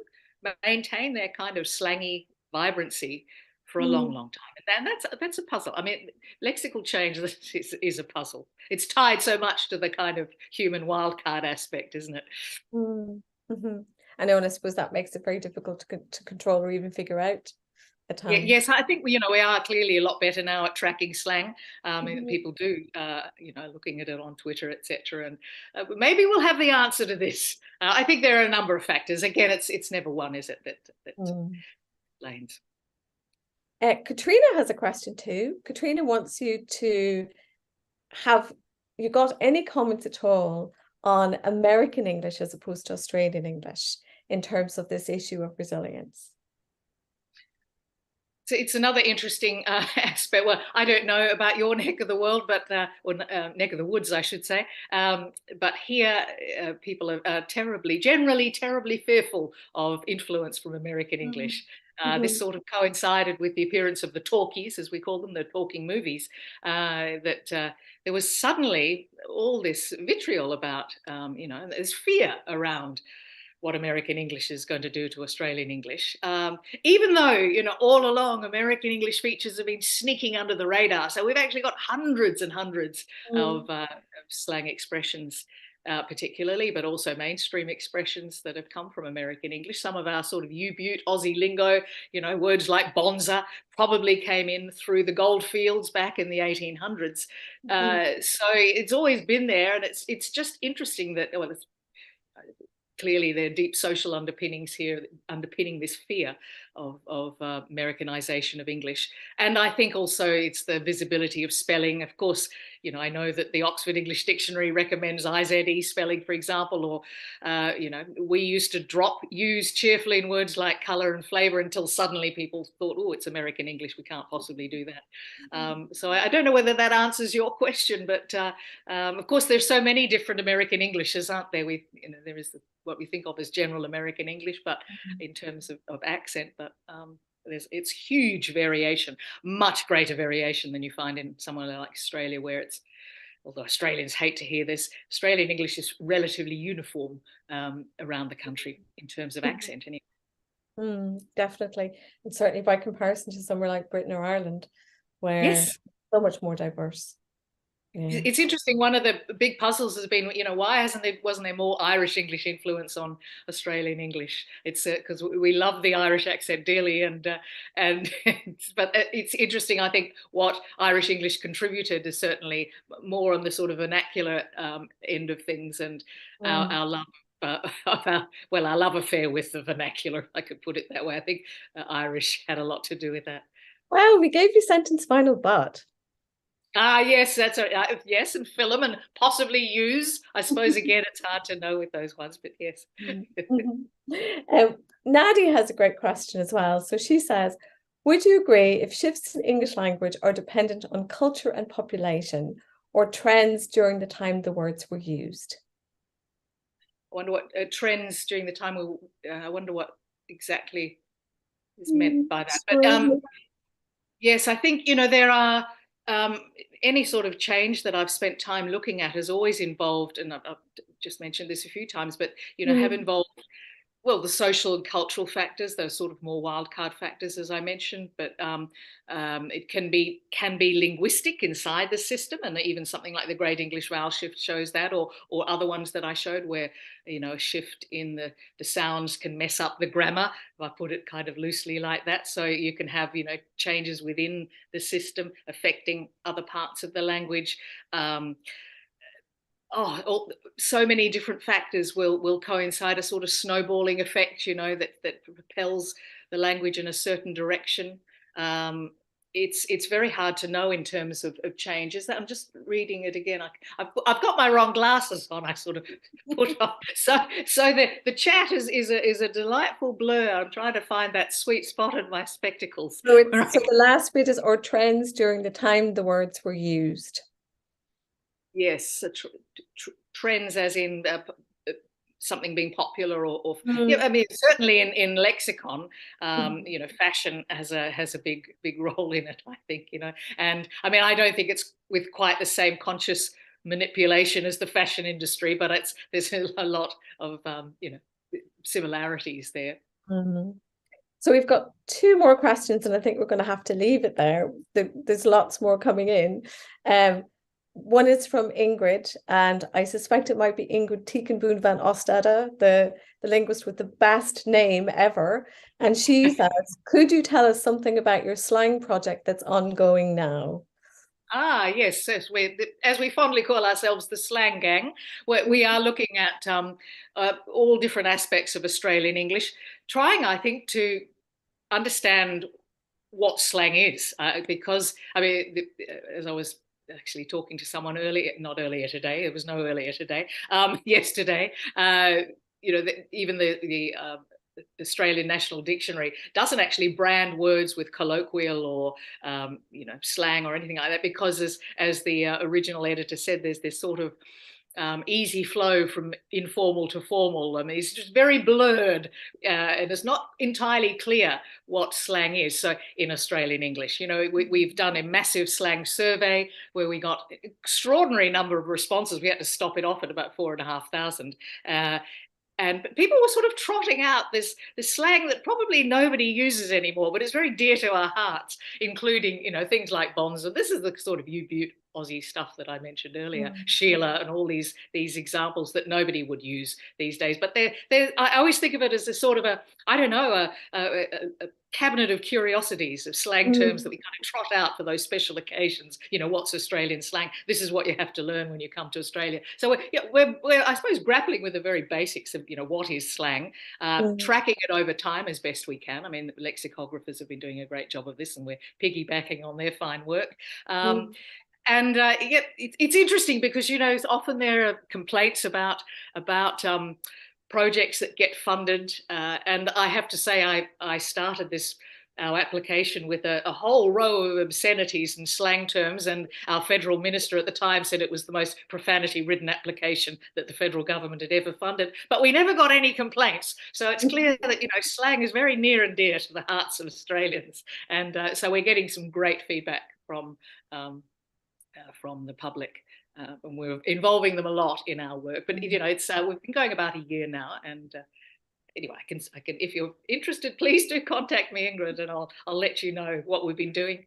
maintain their kind of slangy vibrancy for a long time. And that's a puzzle. I mean, lexical change is a puzzle. It's tied so much to the kind of human wildcard aspect, isn't it? Mm-hmm. I know, and I suppose that makes it very difficult to control or even figure out at times. Yes, I think we are clearly a lot better now at tracking slang. People do, looking at it on Twitter, etc. And maybe we'll have the answer to this. I think there are a number of factors. Again, it's never one, is it, that explains. Katrina has a question too. Katrina wants you to have you got any comments at all on American English as opposed to Australian English in terms of this issue of resilience? So it's another interesting aspect. Well, I don't know about your neck of the world, but neck of the woods, I should say. But here, people are generally terribly fearful of influence from American English. This sort of coincided with the appearance of the talkies, as we call them, the talking movies, that there was suddenly all this vitriol about, there's fear around what American English is going to do to Australian English, even though, all along American English features have been sneaking under the radar. So we've actually got hundreds and hundreds of slang expressions, particularly, but also mainstream expressions that have come from American English. Some of our sort of U-Butte Aussie lingo, words like bonza probably came in through the gold fields back in the 1800s. So it's always been there, and it's just interesting that, clearly there are deep social underpinnings here underpinning this fear of Americanization of English. And I think also it's the visibility of spelling. Of course, I know that the Oxford English Dictionary recommends IZE spelling, for example, or, we used to drop U's cheerfully in words like colour and flavour until suddenly people thought, oh, it's American English, we can't possibly do that. So I don't know whether that answers your question, but of course there's so many different American Englishes, aren't there? There is what we think of as general American English, but in terms of accent, but it's huge variation, much greater variation than you find in somewhere like Australia, where although Australians hate to hear this, Australian English is relatively uniform around the country in terms of accent. Anyway. Definitely, and certainly by comparison to somewhere like Britain or Ireland, where it's so much more diverse. Yeah. It's interesting. One of the big puzzles has been, why wasn't there more Irish English influence on Australian English? It's because we love the Irish accent dearly, but it's interesting. I think what Irish English contributed is certainly more on the sort of vernacular end of things, and our love. Our love affair with the vernacular, if I could put it that way. I think Irish had a lot to do with that. Well, we gave you sentence final but. Yes, that's yes, and film and possibly use. I suppose again, it's hard to know with those ones, but yes. Nadia has a great question as well. So she says, would you agree if shifts in English language are dependent on culture and population, or trends during the time the words were used? I wonder what trends during the time I wonder what exactly is meant by that. But yes, I think there are. Any sort of change that I've spent time looking at has always involved, and I've just mentioned this a few times, but have involved well, the social and cultural factors, those sort of more wildcard factors, as I mentioned, but it can be linguistic inside the system, and even something like the Great English Vowel Shift shows that, or other ones that I showed where, you know, a shift in the sounds can mess up the grammar, if I put it kind of loosely like that. So you can have, you know, changes within the system affecting other parts of the language. So many different factors will coincide, a sort of snowballing effect, you know, that propels the language in a certain direction. It's very hard to know in terms of changes. I'm just reading it again. I've got my wrong glasses on. I sort of put on. So the chat is a delightful blur. I'm trying to find that sweet spot in my spectacles. So, so the last bit is, or trends during the time the words were used. Yes, trends as in something being popular, or yeah, I mean, certainly in lexicon, you know, fashion has a big role in it, I think, you know. And I mean, I don't think it's with quite the same conscious manipulation as the fashion industry, but there's a lot of you know, similarities there. So we've got two more questions, and I think we're going to have to leave it there. There's lots more coming in. One is from Ingrid, and I suspect it might be Ingrid Tikenboon van Ostade, the linguist with the best name ever. And she says, could you tell us something about your slang project that's ongoing now? Yes, as we fondly call ourselves, the Slang Gang. We are looking at all different aspects of Australian English, trying, I think, to understand what slang is, because, I mean, as I was actually talking to someone not earlier today, there was no earlier today, yesterday, you know, even the Australian National Dictionary doesn't actually brand words with colloquial or you know, slang or anything like that, because as the original editor said, there's this sort of easy flow from informal to formal. I mean, it's just very blurred, and it's not entirely clear what slang is. So in Australian English, you know, we've done a massive slang survey where we got an extraordinary number of responses. We had to stop it off at about 4,500. And people were sort of trotting out this slang that probably nobody uses anymore, but it's very dear to our hearts, including, you know, things like bonds. And this is the sort of U-Butte Aussie stuff that I mentioned earlier, Sheila, and all these examples that nobody would use these days. But I always think of it as a sort of a cabinet of curiosities, of slang terms that we kind of trot out for those special occasions. You know, what's Australian slang? This is what you have to learn when you come to Australia. So we're I suppose, grappling with the very basics of, you know, what is slang, tracking it over time as best we can. I mean, lexicographers have been doing a great job of this, and we're piggybacking on their fine work. And yeah, it's interesting because, you know, often there are complaints about projects that get funded. And I have to say, I started our application with a whole row of obscenities and slang terms, and our federal minister at the time said it was the most profanity-ridden application that the federal government had ever funded. But we never got any complaints. So it's clear that, you know, slang is very near and dear to the hearts of Australians. And so we're getting some great feedback from the public, and we're involving them a lot in our work. But, you know, it's we've been going about a year now, and anyway, I can, if you're interested, please do contact me, Ingrid, and I'll let you know what we've been doing.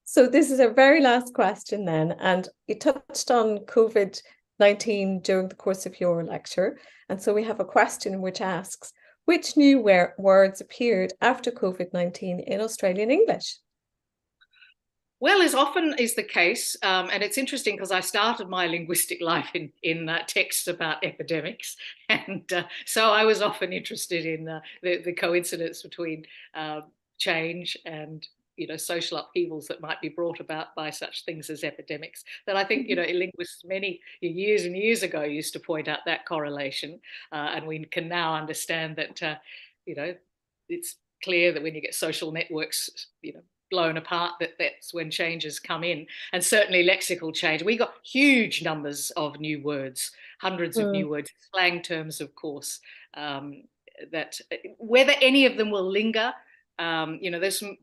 So this is our very last question then, and you touched on COVID-19 during the course of your lecture, and so we have a question which asks, which new words appeared after COVID-19 in Australian English? Well, as often is the case, and it's interesting because I started my linguistic life in texts about epidemics, and so I was often interested in the coincidence between change and, you know, social upheavals that might be brought about by such things as epidemics. That I think, you know, linguists many years and years ago used to point out that correlation, and we can now understand that, you know, it's clear that when you get social networks, you know, blown apart, that's when changes come in. And certainly lexical change. We got huge numbers of new words, hundreds of new words, slang terms, of course, that whether any of them will linger, you know, there's some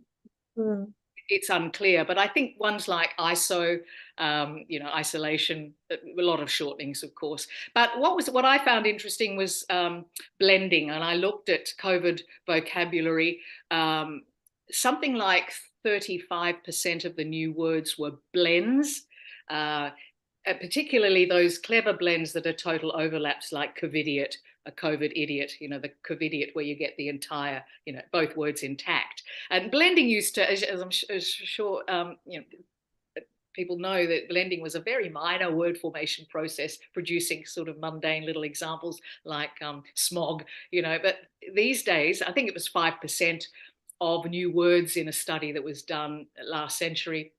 it's unclear. But I think ones like ISO, isolation, a lot of shortenings, of course. But what I found interesting was blending, and I looked at COVID vocabulary. Something like 35% of the new words were blends. Particularly those clever blends that are total overlaps, like covidiot, a COVID idiot, the covidiot where you get the entire, both words intact. And blending used to, as I'm sure, people know, that blending was a very minor word formation process, producing sort of mundane little examples like smog, but these days, I think it was 5% of new words in a study that was done last century.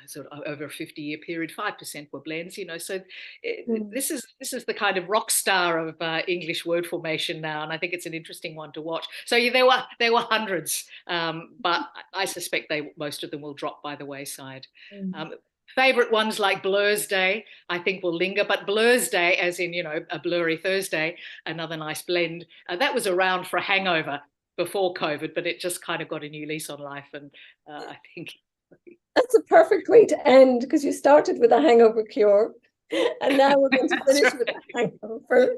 Sort of over a 50-year period, 5% were blends. So this is the kind of rock star of English word formation now, and I think it's an interesting one to watch. So there were hundreds, but I suspect most of them will drop by the wayside. Favorite ones like Blur's Day, I think will linger, but Blur's Day, as in a blurry Thursday, another nice blend. That was around for a hangover before COVID, but it just kind of got a new lease on life, and I think. That's a perfect way to end, because you started with a hangover cure and now we're going to finish with a hangover.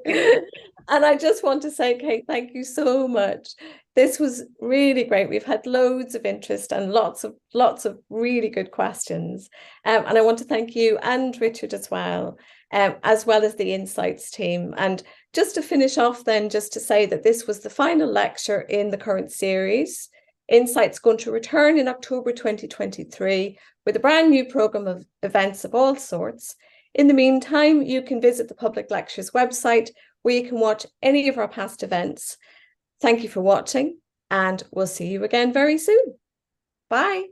And I just want to say, Kate, thank you so much. This was really great. We've had loads of interest and lots of really good questions. And I want to thank you and Richard as well as the Insights team. And just to finish off then, just to say that this was the final lecture in the current series. Insight's going to return in October 2023 with a brand new programme of events of all sorts. In the meantime, you can visit the Public Lectures website where you can watch any of our past events. Thank you for watching, and we'll see you again very soon. Bye.